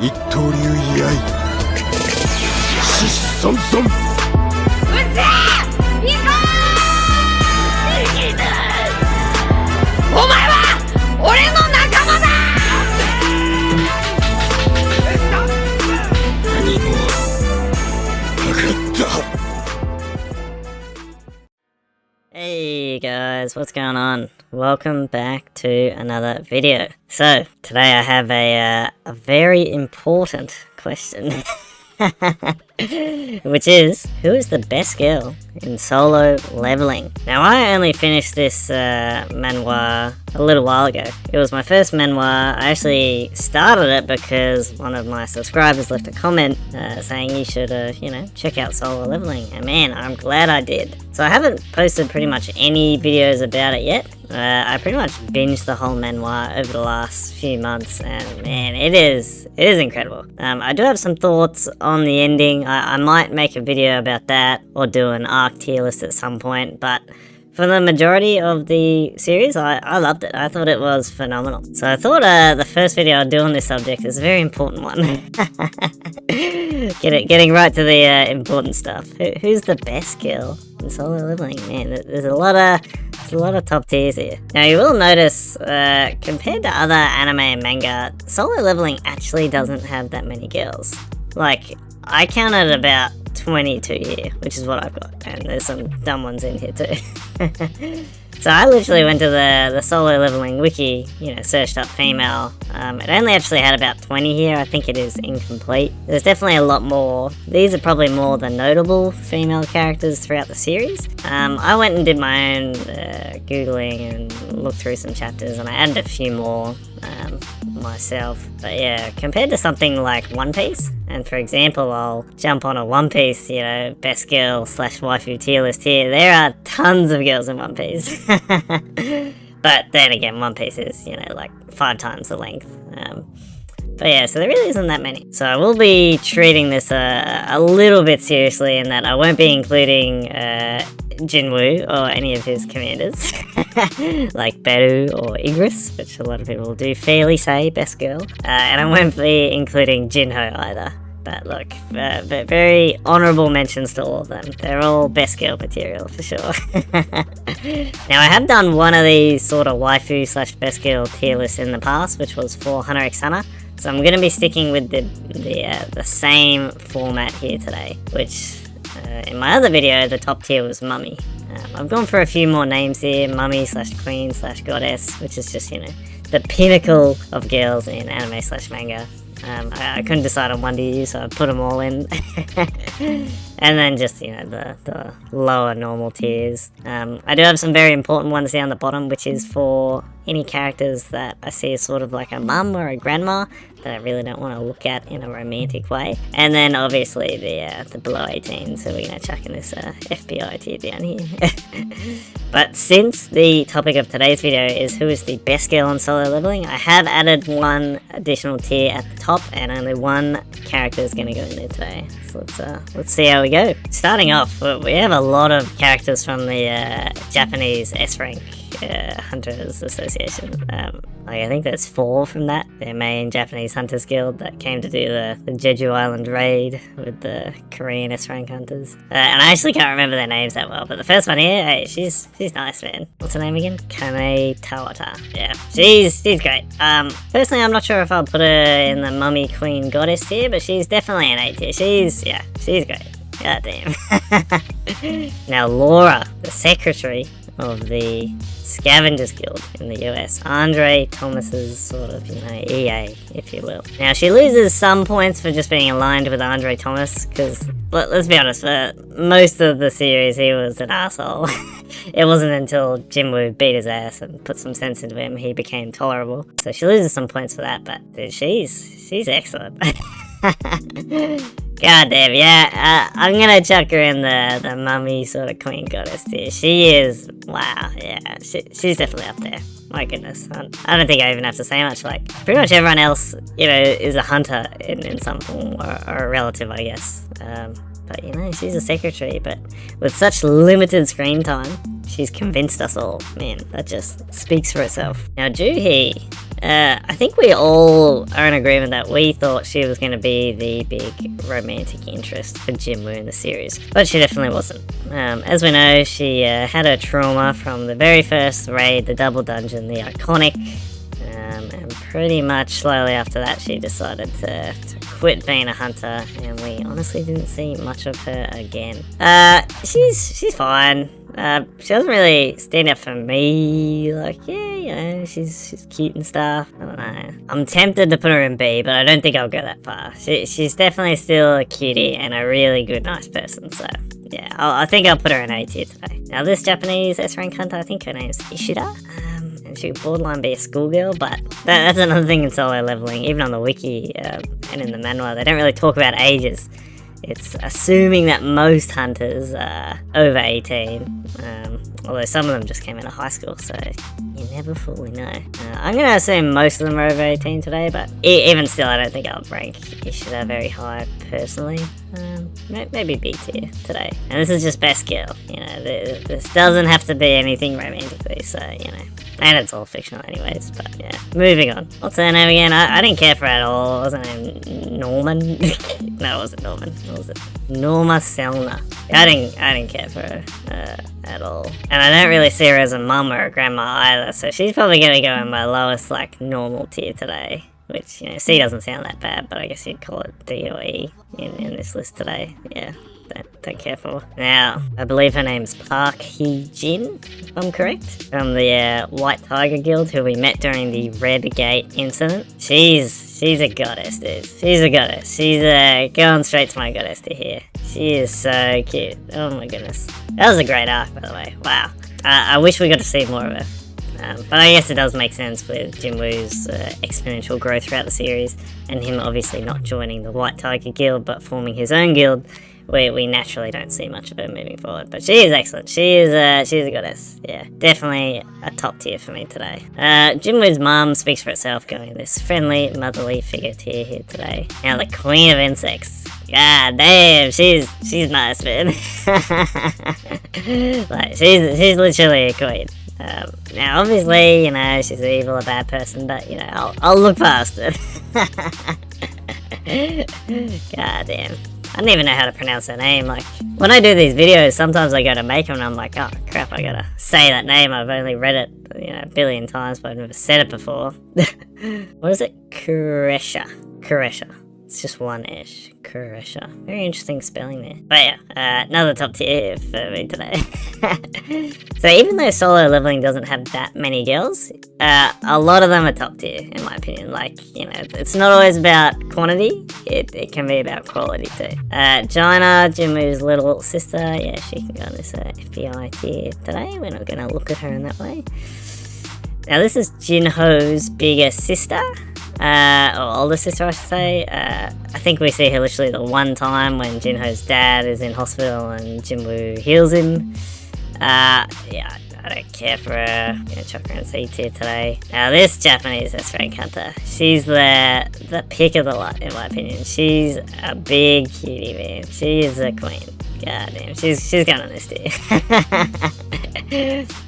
一刀流居合獅子孫孫。うっせえ行こう。お前は俺の仲間だ。何も分かった。 Hey guys, what's going on? Welcome back to another video. So, today I have a very important question. Which is, who is the best girl in solo leveling? Now, I only finished this manhwa a little while ago. It was my first manhwa. I actually started it because one of my subscribers left a comment saying you should, check out solo leveling. And man, I'm glad I did. So I haven't posted pretty much any videos about it yet. I pretty much binged the whole manhwa over the last few months, and man, it is incredible. I do have some thoughts on the ending. I might make a video about that, or do an arc tier list at some point, but for the majority of the series, I loved it. I thought it was phenomenal. So I thought the first video I'd do on this subject is a very important one. Getting right to the important stuff. Who's the best girl in solo leveling? Man, there's a lot of top tiers here. Now you will notice, compared to other anime and manga, solo leveling actually doesn't have that many girls. Like, I counted about 22 here, which is what I've got, and there's some dumb ones in here too. So I literally went to the solo leveling wiki, searched up female. It only actually had about 20 here. I think it is incomplete. There's definitely a lot more. These are probably more the notable female characters throughout the series. I went and did my own Googling and looked through some chapters, and I added a few more myself. But yeah, compared to something like One Piece, and for example, I'll jump on a One Piece, best girl / waifu tier list here. There are tons of girls in One Piece. But then again, One Piece is, like 5 times the length. But yeah, so there really isn't that many. So I will be treating this a little bit seriously in that I won't be including Jinwoo or any of his commanders, like Beru or Igris, which a lot of people do fairly say best girl. And I won't be including Jinho either. But look, very honourable mentions to all of them. They're all best girl material for sure. Now I have done one of these sort of waifu / best girl tier lists in the past, which was for Hunter x Hunter. So I'm going to be sticking with the same format here today, which in my other video, the top tier was Mummy. I've gone for a few more names here, Mummy / Queen / Goddess, which is just, the pinnacle of girls in anime / manga. I couldn't decide on one to use, so I put them all in. And then just, the lower normal tiers. I do have some very important ones down the bottom, which is for any characters that I see as sort of like a mum or a grandma that I really don't want to look at in a romantic way. And then obviously the below 18s, so we're going to chuck in this FBI tier down here. But since the topic of today's video is who is the best girl in solo leveling, I have added one additional tier at the top, and only one character is going to go in there today. So let's see how we go. Starting off, we have a lot of characters from the Japanese S-Rank Hunters Association. I think there's 4 from that. Their main Japanese Hunters Guild that came to do the Jeju Island raid with the Korean S-Rank Hunters. And I actually can't remember their names that well, but the first one here, hey, she's nice, man. What's her name again? Kame Tawata. Yeah, she's great. Personally, I'm not sure if I'll put her in the Mummy Queen Goddess tier, but she's definitely an A tier. She's great. God damn. Now Laura, the secretary of the Scavengers Guild in the US. Andre Thomas's sort of, EA, if you will. Now, she loses some points for just being aligned with Andre Thomas, because, let's be honest, for most of the series, he was an asshole. It wasn't until Jinwoo beat his ass and put some sense into him, he became tolerable. So she loses some points for that, but dude, she's excellent. God damn, yeah, I'm gonna chuck her in the Mummy sort of Queen Goddess tier. She is, wow, yeah, she's definitely up there. My goodness, I don't think I even have to say much. Like, pretty much everyone else, is a hunter in some form, or a relative, I guess. But you know, she's a secretary, but with such limited screen time, she's convinced us all. Man, that just speaks for itself. Now, Juhi, I think we all are in agreement that we thought she was going to be the big romantic interest for Jinwoo in the series, but she definitely wasn't. As we know, she had her trauma from the very first raid, the double dungeon, the iconic, and pretty much slowly after that she decided to quit being a hunter, and we honestly didn't see much of her again. She's fine. She doesn't really stand out for me. Like, yeah, you know, she's cute and stuff. I don't know. I'm tempted to put her in B, but I don't think I'll go that far. She's definitely still a cutie and a really good, nice person. So yeah, I think I'll put her in A tier today. Now, this Japanese S rank hunter, I think her name's Ishida. And she could borderline be a schoolgirl, but that's another thing in solo leveling. Even on the wiki and in the manual, they don't really talk about ages. It's assuming that most hunters are over 18, although some of them just came out of high school, so you never fully know. I'm going to assume most of them are over 18 today, but even still, I don't think I'll rank Ishida very high personally. Maybe B tier today. And this is just best girl. You know, this doesn't have to be anything romantically, so, you know. And it's all fictional anyways, but yeah. Moving on. What's her name again? I didn't care for her at all. Wasn't her name Norman? No, it wasn't Norman. What was it? Norma Selna. I didn't care for her at all. And I don't really see her as a mum or a grandma either, so she's probably going to go in my lowest, like, normal tier today. Which, you know, C doesn't sound that bad, but I guess you'd call it D or E in this list today. Yeah. Don't care for. Now, I believe her name's Park Hee-jin, if I'm correct, from the White Tiger Guild, who we met during the Red Gate incident. She's a goddess, dude. She's a goddess. She's going straight to my goddess to here. She is so cute. Oh my goodness. That was a great arc, by the way. Wow. I wish we got to see more of her. But I guess it does make sense with Jinwoo's exponential growth throughout the series, and him obviously not joining the White Tiger Guild, but forming his own guild. We naturally don't see much of her moving forward, but she is excellent. She's a goddess. Yeah, definitely a top tier for me today. Jinwoo's mum speaks for itself, going this friendly, motherly figure tier here today. Now the Queen of Insects. God damn, she's nice, man. Like she's literally a queen. Now obviously, you know, she's evil, a bad person, but you know, I'll look past it. God damn. I don't even know how to pronounce her name. Like, when I do these videos, sometimes I go to make them and I'm like, oh crap, I gotta say that name. I've only read it, you know, a billion times, but I've never said it before. What is it? Kuresha. It's just one ish. Kuresha. Very interesting spelling there. But yeah, another top tier for me today. So even though solo leveling doesn't have that many girls, a lot of them are top tier, in my opinion. Like, you know, it's not always about quantity, it can be about quality too. Jaina, Jinwoo's little sister, yeah, she can go on this FBI tier today. We're not going to look at her in that way. Now this is Jinho's bigger sister. Or older sister, I should say. I think we see her literally the one time when Jinho's dad is in hospital and Jinwoo heals him. Yeah, I don't care for her. I'm gonna chuck her in C tier today. Now this Japanese S-rank hunter, she's the pick of the lot, in my opinion. She's a big cutie, man. She is a queen. God damn, she's going on this tier.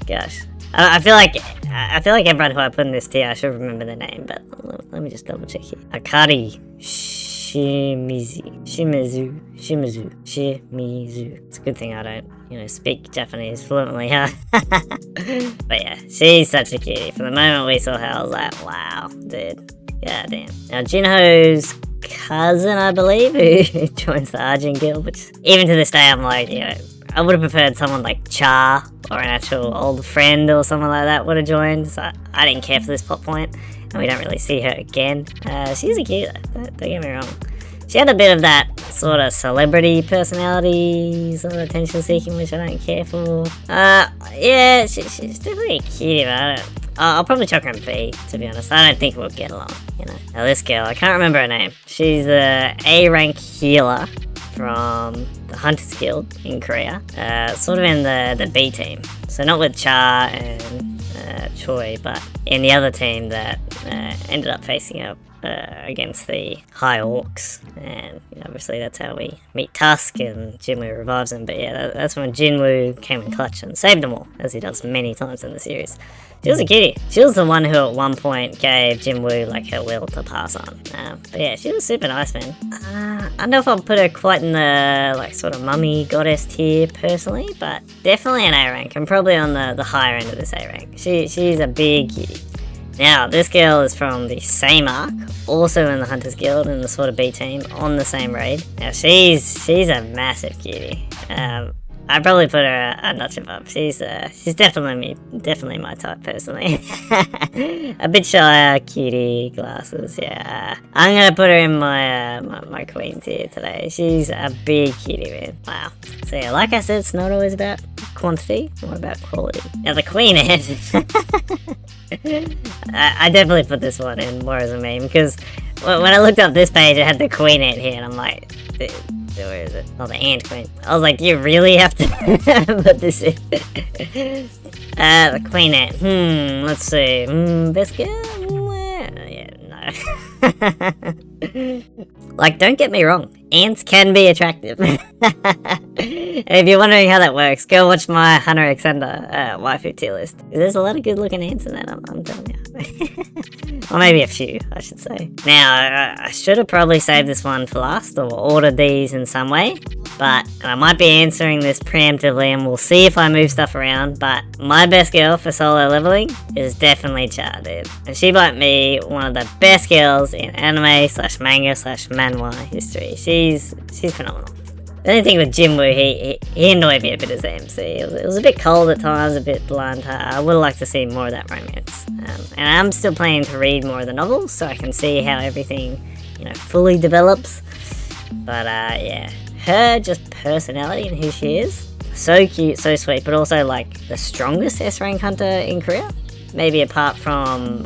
Gosh. I feel like everyone who I put in this tier, I should remember their name, but let me just double check here. Akari Shimizu. It's a good thing I don't, you know, speak Japanese fluently, huh? But yeah, she's such a cutie. From the moment we saw her, I was like, wow, dude. God damn. Now, Jinho's cousin, I believe, who joins the Arjun Guild, which even to this day, I'm like, you know, I would have preferred someone like Cha or an actual old friend or someone like that would have joined, so I didn't care for this plot point, and we don't really see her again. She's a cute though, don't get me wrong. She had a bit of that sort of celebrity personality, sort of attention seeking, which I don't care for. Yeah, she's definitely a cutie, but I'll probably chuck her in B, to be honest. I don't think we'll get along, you know. Now this girl, I can't remember her name. She's a A-rank healer from the Hunters Guild in Korea, sort of in the B team. So not with Cha and Choi, but in the other team that ended up facing a against the High Orcs, and obviously that's how we meet Tusk and Jinwoo revives him. But yeah, that's when Jinwoo came in clutch and saved them all, as he does many times in the series. She was a kitty. She was the one who at one point gave Jinwoo like her will to pass on. But yeah, she was super nice, man. I don't know if I'll put her quite in the like sort of mummy goddess tier personally, but definitely an A rank. I'm probably on the higher end of this A rank. She's a big kitty. Now, this girl is from the same arc, also in the Hunters Guild in the sort of B team on the same raid. Now, she's a massive cutie. I'd probably put her a notch above. She's definitely my type personally. A bit shy, cutie, glasses. Yeah, I'm gonna put her in my queen tier today. She's a big cutie, man. Wow. So yeah, like I said, it's not always about quantity, more about quality. Now the queen Ant. I definitely put this one in more as a meme because when I looked up this page, it had the queen Ant here, and I'm like, where is it? Oh, the ant queen. I was like, do you really have to put this in? The queen Ant. Let's see. Best girl? Yeah, no. Like, don't get me wrong. Ants can be attractive. And if you're wondering how that works, go watch my Hunter x Hunter waifu tier list. There's a lot of good looking ants in that, I'm telling you. Or maybe a few, I should say. Now, I should have probably saved this one for last, or ordered these in some way. But I might be answering this preemptively, and we'll see if I move stuff around. But my best girl for solo leveling is definitely Char, dude. And she might be one of the best girls in anime / manga / manhwa history. She's phenomenal. The only thing with Jinwoo, he annoyed me a bit as the MC. It was a bit cold at times, a bit blunt. I would like to see more of that romance. And I'm still planning to read more of the novels, so I can see how everything, fully develops. But yeah, her just personality and who she is, so cute, so sweet, but also like the strongest S rank hunter in Korea. Maybe apart from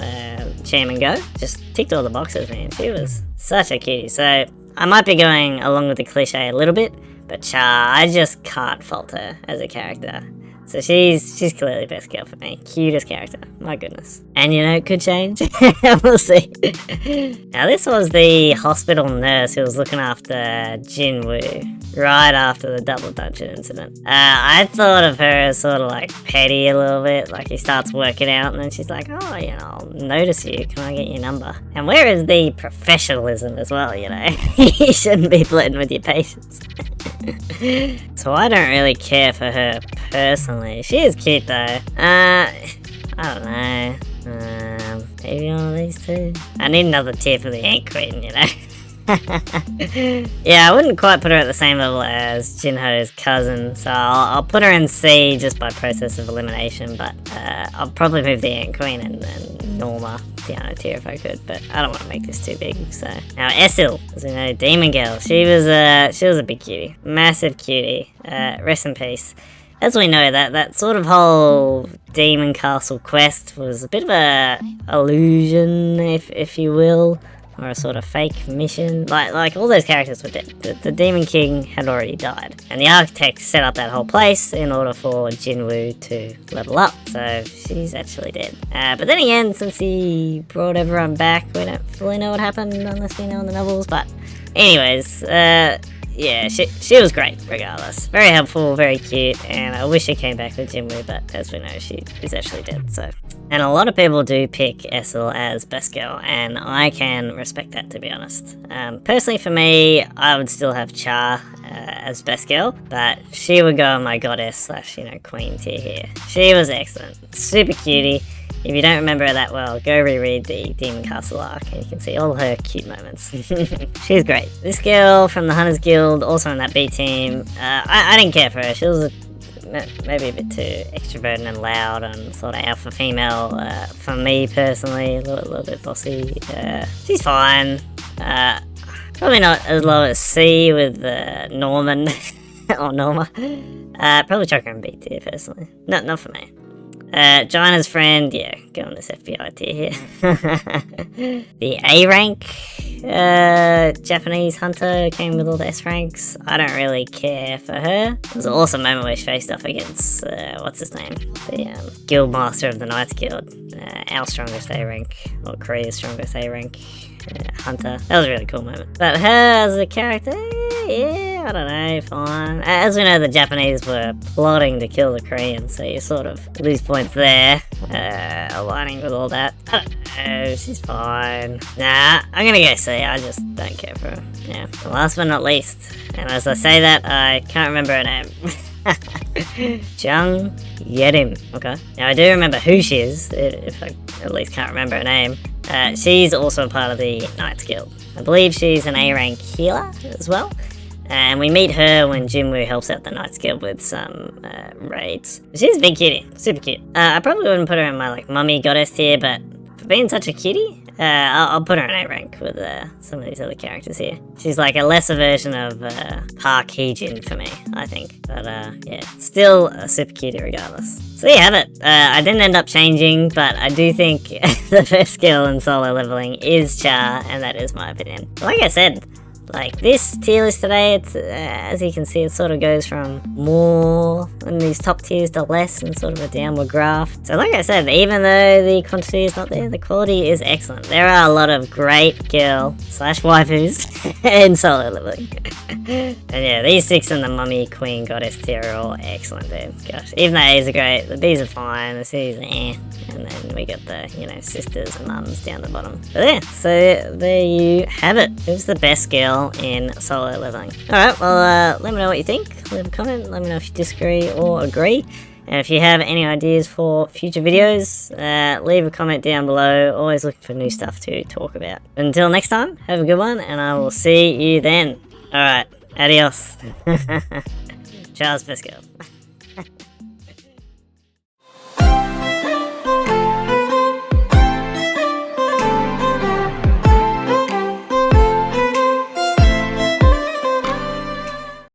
Cham and Go. Just ticked all the boxes, man. She was such a cutie. So I might be going along with the cliche a little bit, but Char, I just can't fault her as a character. So she's clearly best girl for me. Cutest character. My goodness. And it could change. We'll see. Now this was the hospital nurse who was looking after Jinwoo right after the double dungeon incident. I thought of her as sort of like petty a little bit. Like he starts working out and then she's like, oh, I'll notice you. Can I get your number? And where is the professionalism as well, You shouldn't be flirting with your patients. So I don't really care for her personally. She is cute though. I don't know. Maybe one of these two. I need another tier for the Ant Queen, Yeah, I wouldn't quite put her at the same level as Jinho's cousin, so I'll put her in C just by process of elimination, but I'll probably move the Ant Queen and Norma down a tier if I could, but I don't want to make this too big. So now Essil, as we know, Demon Girl, she was a big cutie, massive cutie. Rest in peace. As we know, that sort of whole Demon Castle quest was a bit of a illusion, if you will, or a sort of fake mission. Like all those characters were dead. The Demon King had already died, and the architect set up that whole place in order for Jinwoo to level up. So she's actually dead. But then again, since he brought everyone back, we don't fully know what happened unless we know in the novels. But anyways, yeah, she was great regardless. Very helpful, very cute, and I wish she came back with Jinwoo, but as we know, she is actually dead, so. And a lot of people do pick Essil as best girl, and I can respect that, to be honest. Personally for me, I would still have Char as best girl, but she would go on my goddess / queen tier here. She was excellent, super cutie. If you don't remember her that well, go reread the Demon Castle arc and you can see all her cute moments. She's great. This girl from the Hunters Guild, also in that B team, I didn't care for her. She was maybe a bit too extroverted and loud and sort of alpha female for me personally, a little bit bossy. She's fine. Probably not as low as C with Norman or Norma. Probably chuck her in B tier personally. Not for me. Gina's friend, yeah, go on this FBI tier here. The A rank Japanese hunter came with all the S ranks. I don't really care for her. It was an awesome moment where she faced off against, what's his name? The Guild Master of the Knights Guild. Our strongest A rank, or Korea's strongest A rank. Hunter. That was a really cool moment. But her as a character, yeah, I don't know, fine. As we know, the Japanese were plotting to kill the Koreans, so you sort of lose points there, aligning with all that. I don't know, she's fine. Nah, I'm gonna go C, I just don't care for her. Yeah, and last but not least, and as I say that, I can't remember her name. Jung Yerim. Okay. Now I do remember who she is, if I at least can't remember her name. She's also a part of the Knights Guild. I believe she's an A rank healer as well. And we meet her when Jinwoo helps out the Knights Guild with some raids. She's a big cutie, super cute. I probably wouldn't put her in my like mummy goddess tier, but for being such a cutie, I'll put her in A rank with some of these other characters here. She's like a lesser version of Park Heejin for me, I think. But yeah, still a super cutie regardless. So there you have it. I didn't end up changing, but I do think the best skill in solo leveling is Char, and that is my opinion. Like I said, like this tier list today, it's as you can see, it sort of goes from more in these top tiers to less in sort of a downward graph. So like I said, even though the quantity is not there, the quality is excellent. There are a lot of great girl / waifus in solo leveling. And yeah, these 6 in the mummy, queen, goddess tier are all excellent, dude. Gosh, even the A's are great, the B's are fine, the C's are eh. And then we got the, you know, sisters and mums down the bottom. But yeah, so there you have it. Who's the best girl in solo leveling? Alright, well, let me know what you think. Leave a comment, let me know if you disagree or agree. And if you have any ideas for future videos, leave a comment down below. Always looking for new stuff to talk about. Until next time, have a good one, and I will see you then. Alright, adios. Charles best girl.